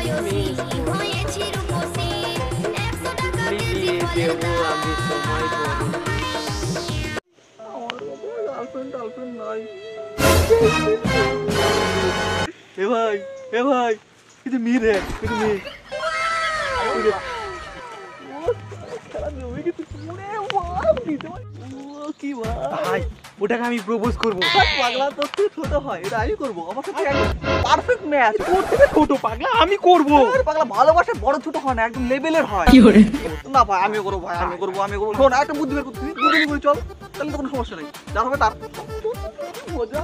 এ ভাই কিন্তু মেয়ে রে কিন্তু মেয়ে ওটাকে আমি প্রপোজ করবো। পাগলা তোর থেকে ছোট হয়, এটা আমি করবো। আমার সাথে পারফেক্ট ম্যাচ। তোর থেকে ছোট পাগলা, আমি করবো। পাগলা ভালোবাসা বড় ছোট হয় না, একদম লেভেলের হয়। না ভাই আমি করবো, ভাই আমি করবো। শোন একটা বুদ্ধি বের করতে দুজনই করে চল, তাহলে তো কোনো সমস্যা নেই। যার হবে তার মজা।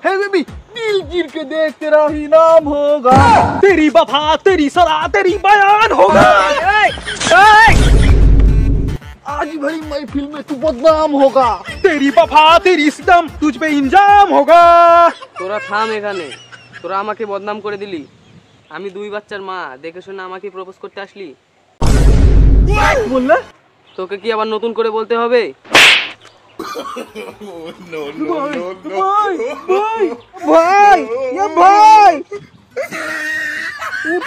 हे बेबी दिल गिर के देख तेरा ही नाम होगा, तेरी वफा तेरी सलाह तेरी बयान होगा। आज भरी महफिल में तू बदनाम होगा, तेरी वफा तेरी सितम तुझ पे इंजाम होगा। তোরা থাম এখানে, তোরা আমাকে বদনাম করে দিলি। আমি দুই বাচ্চার মা, দেখে শুনে আমাকে প্রপোজ করতে আসলি? বললে তোকে কি আবার নতুন করে বলতে হবে? no no no no भाई ये भाई टू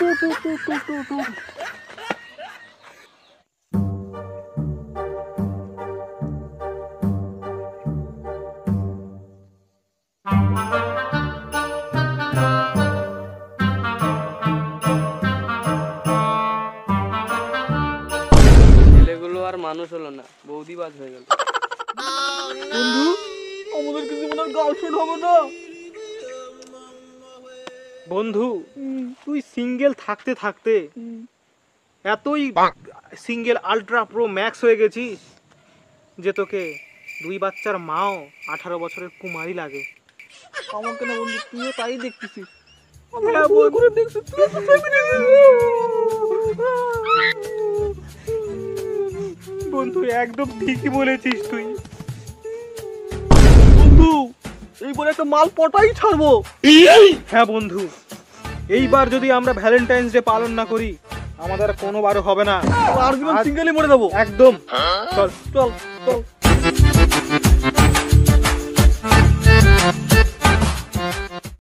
ছেলেগুলো আর মানুষ হলো না, বৌদিবাজ হয়ে গেল। বন্ধু আমাদের কিছু মনে গার্লফ্রেন্ড হবে না? বন্ধু তুই সিঙ্গেল থাকতে থাকতে এতই সিঙ্গেল আলট্রা প্রো ম্যাক্স হয়ে গেছিস যে তোকে দুই বাচ্চার মাও 18 বছরের কুমারী লাগে। আমাকে না বন্ধু, তুইও তাই দেখতেছিস। বন্ধু একদম ঠিকই বলেছিস তুই। বন্ধু এইবার একটা মাল পটাই ছাড়বো। হ্যাঁ বন্ধু, এইবার যদি আমরা ভ্যালেন্টাইন্স ডে পালন না করি আমাদের কোনোবারও হবে না। আর জীবন সিঙ্গেলই মরে যাবো একদম। চল চল চল।